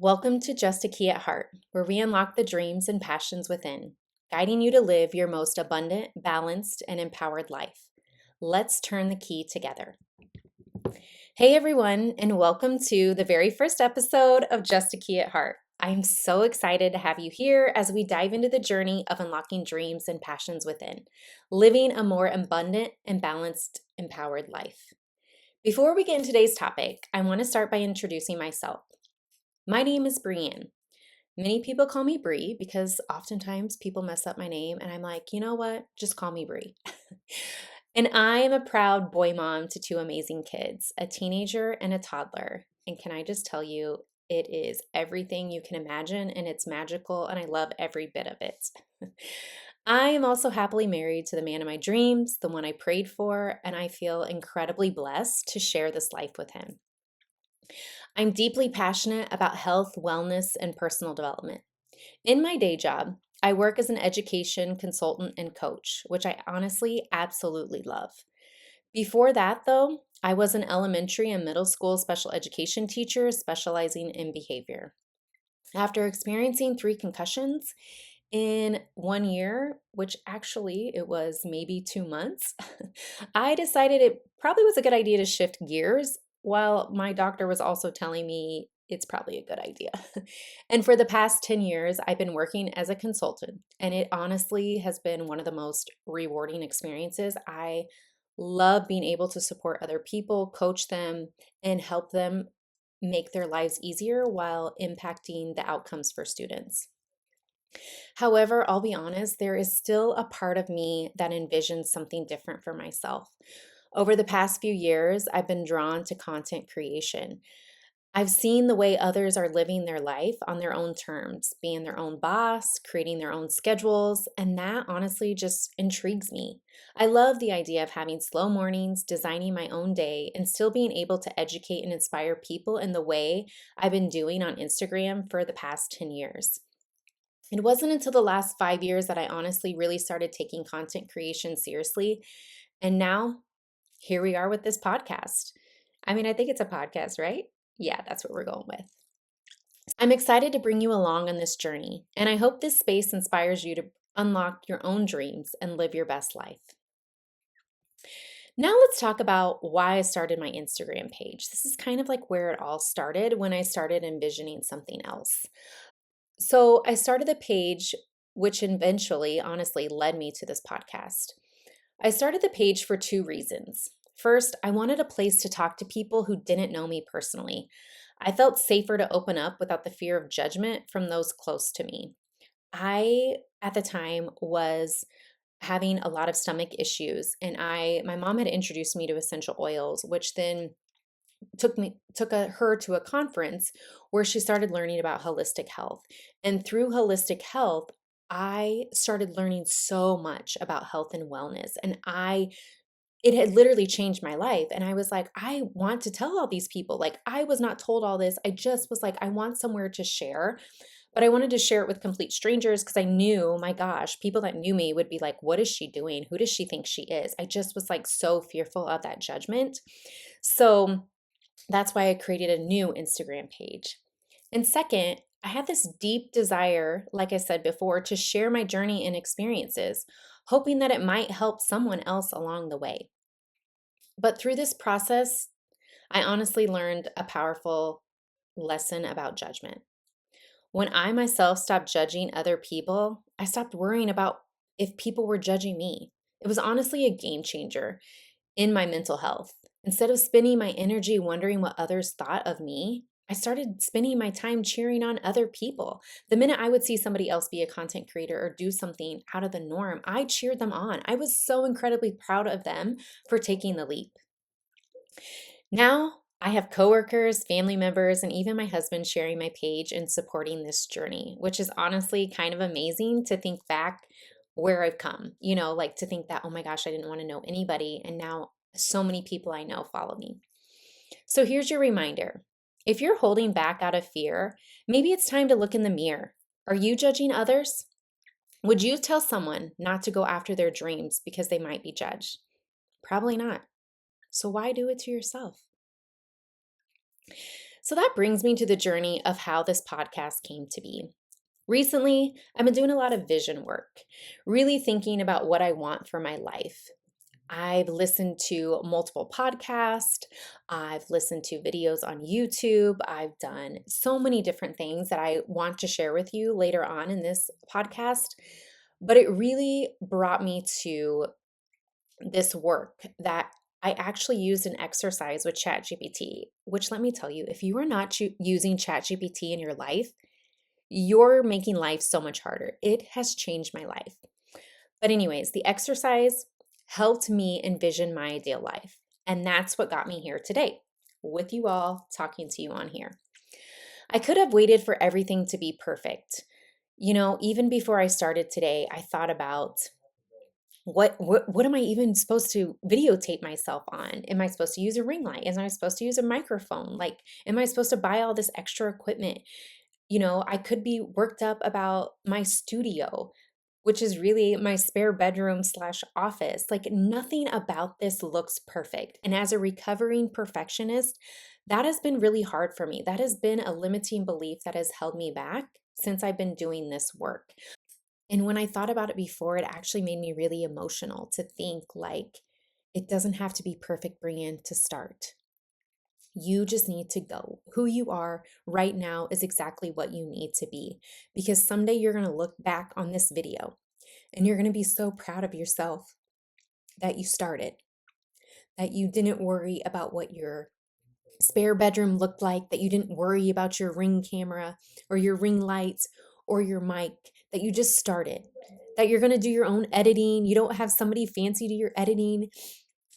Welcome to Just a Key at Heart, where we unlock the dreams and passions within, guiding you to live your most abundant, balanced, and empowered life. Let's turn the key together. Hey everyone, and welcome to the very first episode of Just a Key at Heart. I am so excited to have you here as we dive into the journey of unlocking dreams and passions within, living a more abundant and balanced, empowered life. Before we get into today's topic, I want to start by introducing myself. My name is Brianne. Many people call me Bree because oftentimes people mess up my name and I'm like, you know what? Just call me Bree. And I am a proud boy mom to two amazing kids, a teenager and a toddler. And can I just tell you, it is everything you can imagine and it's magical and I love every bit of it. I am also happily married to the man of my dreams, the one I prayed for, and I feel incredibly blessed to share this life with him. I'm deeply passionate about health, wellness, and personal development. In my day job, I work as an education consultant and coach, which I honestly absolutely love. Before that, though, I was an elementary and middle school special education teacher specializing in behavior. After experiencing 3 concussions in 1 year, which actually it was maybe 2 months, I decided it probably was a good idea to shift gears while my doctor was also telling me it's probably a good idea. And for the past 10 years, I've been working as a consultant, and it honestly has been one of the most rewarding experiences. I love being able to support other people, coach them, and help them make their lives easier while impacting the outcomes for students. However, I'll be honest, there is still a part of me that envisions something different for myself. Over the past few years, I've been drawn to content creation. I've seen the way others are living their life on their own terms, being their own boss, creating their own schedules, and that honestly just intrigues me. I love the idea of having slow mornings, designing my own day, and still being able to educate and inspire people in the way I've been doing on Instagram for the past 10 years. It wasn't until the last 5 years that I honestly really started taking content creation seriously. And now here we are with this podcast. I mean, I think it's a podcast, right? Yeah, that's what we're going with. I'm excited to bring you along on this journey, and I hope this space inspires you to unlock your own dreams and live your best life. Now, let's talk about why I started my Instagram page. This is kind of like where it all started when I started envisioning something else. So, I started the page, which eventually, honestly, led me to this podcast. I started the page for 2 reasons. First, I wanted a place to talk to people who didn't know me personally. I felt safer to open up without the fear of judgment from those close to me. I, at the time, was having a lot of stomach issues, and my mom had introduced me to essential oils, which then her to a conference where she started learning about holistic health. And through holistic health, I started learning so much about health and wellness, and it had literally changed my life. And I was like, I want to tell all these people. Like, I was not told all this. I just was like, I want somewhere to share, but I wanted to share it with complete strangers because I knew, my gosh, people that knew me would be like, what is she doing? Who does she think she is? I just was like so fearful of that judgment. So that's why I created a new Instagram page. And second, I had this deep desire, like I said before, to share my journey and experiences, hoping that it might help someone else along the way. But through this process, I honestly learned a powerful lesson about judgment. When I myself stopped judging other people, I stopped worrying about if people were judging me. It was honestly a game changer in my mental health. Instead of spending my energy wondering what others thought of me, I started spending my time cheering on other people. The minute I would see somebody else be a content creator or do something out of the norm, I cheered them on. I was so incredibly proud of them for taking the leap. Now, I have coworkers, family members, and even my husband sharing my page and supporting this journey, which is honestly kind of amazing to think back where I've come, like to think that, oh my gosh, I didn't want to know anybody. And now so many people I know follow me. So here's your reminder. If you're holding back out of fear, maybe it's time to look in the mirror. Are you judging others? Would you tell someone not to go after their dreams because they might be judged? Probably not. So why do it to yourself? So that brings me to the journey of how this podcast came to be. Recently, I've been doing a lot of vision work, really thinking about what I want for my life. I've listened to multiple podcasts. I've listened to videos on YouTube. I've done so many different things that I want to share with you later on in this podcast. But it really brought me to this work that I actually used an exercise with ChatGPT, which let me tell you, if you are not using ChatGPT in your life, you're making life so much harder. It has changed my life. But, anyways, the exercise helped me envision my ideal life. And that's what got me here today with you all, talking to you on here. I could have waited for everything to be perfect. Even before I started today, I thought about what am I even supposed to videotape myself on? Am I supposed to use a ring light? Am I supposed to use a microphone? Like, am I supposed to buy all this extra equipment? I could be worked up about my studio, which is really my spare bedroom slash office. Like, nothing about this looks perfect. And as a recovering perfectionist, that has been really hard for me. That has been a limiting belief that has held me back since I've been doing this work. And when I thought about it before, it actually made me really emotional to think like it doesn't have to be perfect, Brienne, to start. You just need to go. Who you are right now is exactly what you need to be, because someday you're going to look back on this video and you're going to be so proud of yourself that you started, that you didn't worry about what your spare bedroom looked like, that you didn't worry about your ring camera or your ring lights or your mic, that you just started, that you're going to do your own editing. You don't have somebody fancy do your editing.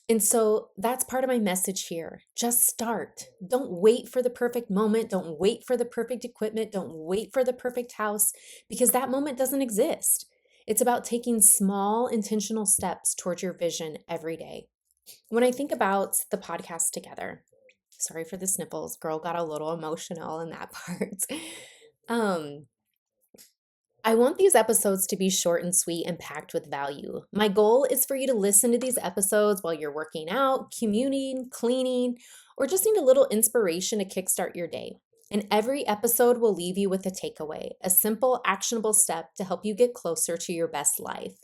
And so that's part of my message here. Just start. Don't wait for the perfect moment. Don't wait for the perfect equipment. Don't wait for the perfect house, because that moment doesn't exist. It's about taking small intentional steps towards your vision every day. When I think about the podcast together, sorry for the snipples, girl got a little emotional in that part. Um, I want these episodes to be short and sweet and packed with value. My goal is for you to listen to these episodes while you're working out, commuting, cleaning, or just need a little inspiration to kickstart your day. And every episode will leave you with a takeaway, a simple, actionable step to help you get closer to your best life.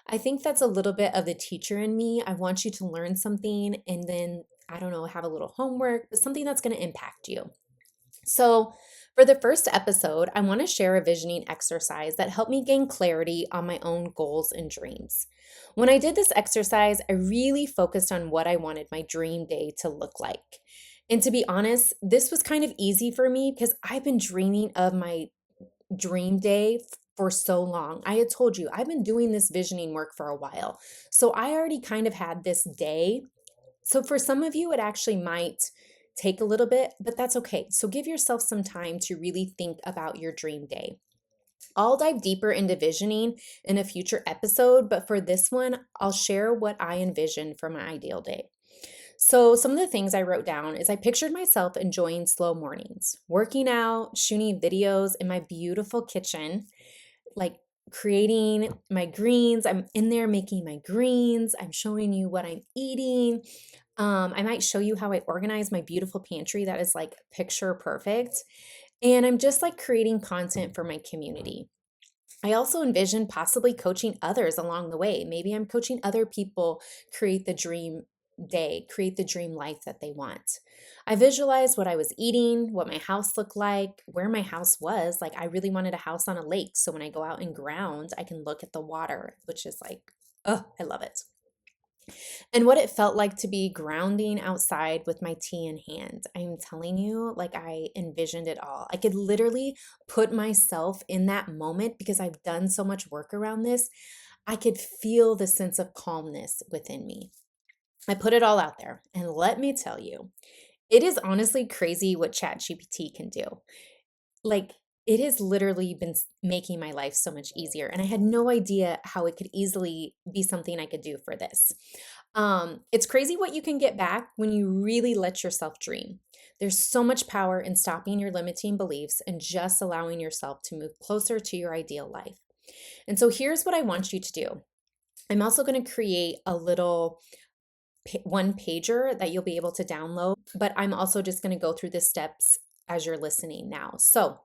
I think that's a little bit of the teacher in me. I want you to learn something and then, I don't know, have a little homework, but something that's going to impact you. So, for the first episode, I want to share a visioning exercise that helped me gain clarity on my own goals and dreams. When I did this exercise, I really focused on what I wanted my dream day to look like. And to be honest, this was kind of easy for me because I've been dreaming of my dream day for so long. I had told you, I've been doing this visioning work for a while. So I already kind of had this day. So for some of you, it actually might take a little bit, but that's okay. So give yourself some time to really think about your dream day. I'll dive deeper into visioning in a future episode, but for this one, I'll share what I envision for my ideal day. So, some of the things I wrote down is I pictured myself enjoying slow mornings, working out, shooting videos in my beautiful kitchen, like creating my greens. I'm in there making my greens. I'm showing you what I'm eating. I might show you how I organize my beautiful pantry that is like picture perfect. And I'm just like creating content for my community. I also envision possibly coaching others along the way. Maybe I'm coaching other people create the dream day, create the dream life that they want. I visualized what I was eating, what my house looked like, where my house was. Like, I really wanted a house on a lake. So when I go out and ground, I can look at the water, which is like, oh, I love it. And what it felt like to be grounding outside with my tea in hand. I'm telling you, like, I envisioned it all. I could literally put myself in that moment because I've done so much work around this. I could feel the sense of calmness within me. I put it all out there. And let me tell you, it is honestly crazy what ChatGPT can do. Like, it has literally been making my life so much easier. And I had no idea how it could easily be something I could do for this. It's crazy what you can get back when you really let yourself dream. There's so much power in stopping your limiting beliefs and just allowing yourself to move closer to your ideal life. And so here's what I want you to do. I'm also going to create a little one pager that you'll be able to download, but I'm also just going to go through the steps as you're listening now. So,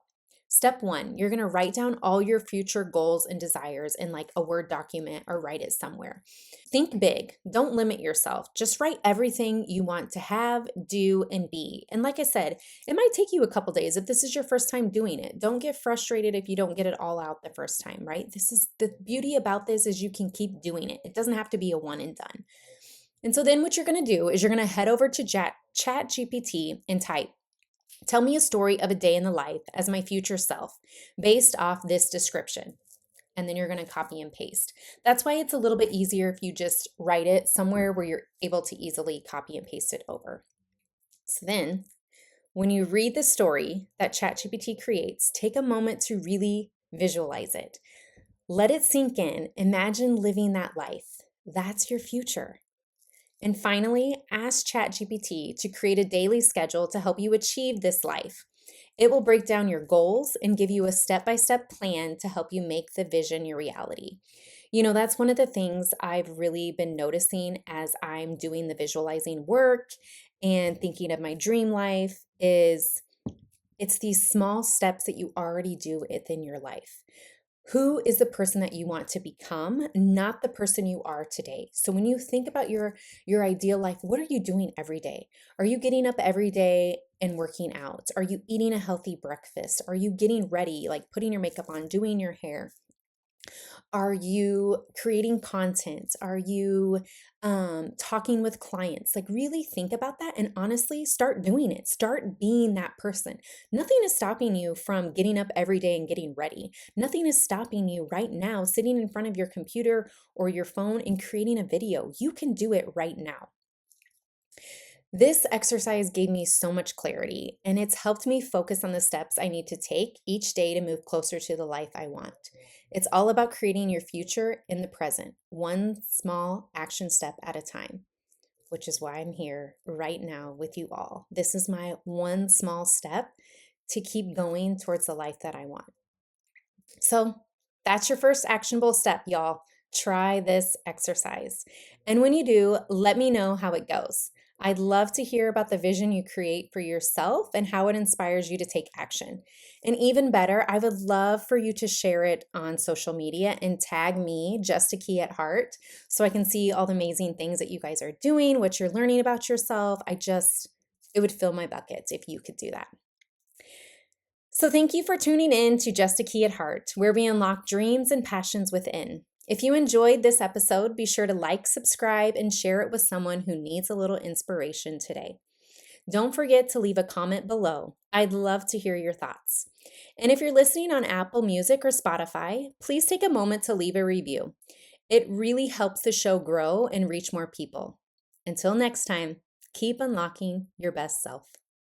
step one, you're going to write down all your future goals and desires in like a Word document or write it somewhere. Think big. Don't limit yourself. Just write everything you want to have, do, and be. And like I said, it might take you a couple days if this is your first time doing it. Don't get frustrated if you don't get it all out the first time, right? This is the beauty about this is you can keep doing it. It doesn't have to be a one and done. And so then what you're going to do is you're going to head over to ChatGPT and type, "Tell me a story of a day in the life as my future self based off this description." And then you're going to copy and paste. That's why it's a little bit easier if you just write it somewhere where you're able to easily copy and paste it over. So then when you read the story that ChatGPT creates, take a moment to really visualize it. Let it sink in. Imagine living that life. That's your future. And finally, ask ChatGPT to create a daily schedule to help you achieve this life. It will break down your goals and give you a step-by-step plan to help you make the vision your reality. You know, that's one of the things I've really been noticing as I'm doing the visualizing work and thinking of my dream life is it's these small steps that you already do within your life. Who is the person that you want to become, not the person you are today? So when you think about your ideal life, what are you doing every day? Are you getting up every day and working out? Are you eating a healthy breakfast? Are you getting ready, like putting your makeup on, doing your hair? Are you creating content? Are you talking with clients? Like, really think about that and honestly start doing it. Start being that person. Nothing is stopping you from getting up every day and getting ready. Nothing is stopping you right now sitting in front of your computer or your phone and creating a video. You can do it right now. This exercise gave me so much clarity, and it's helped me focus on the steps I need to take each day to move closer to the life I want. It's all about creating your future in the present, one small action step at a time, which is why I'm here right now with you all. This is my one small step to keep going towards the life that I want. So that's your first actionable step, y'all. Try this exercise. And when you do, let me know how it goes. I'd love to hear about the vision you create for yourself and how it inspires you to take action. And even better, I would love for you to share it on social media and tag me, Just a Key at Heart, so I can see all the amazing things that you guys are doing, what you're learning about yourself. It would fill my buckets if you could do that. So thank you for tuning in to Just a Key at Heart, where we unlock dreams and passions within. If you enjoyed this episode, be sure to like, subscribe, and share it with someone who needs a little inspiration today. Don't forget to leave a comment below. I'd love to hear your thoughts. And if you're listening on Apple Music or Spotify, please take a moment to leave a review. It really helps the show grow and reach more people. Until next time, keep unlocking your best self.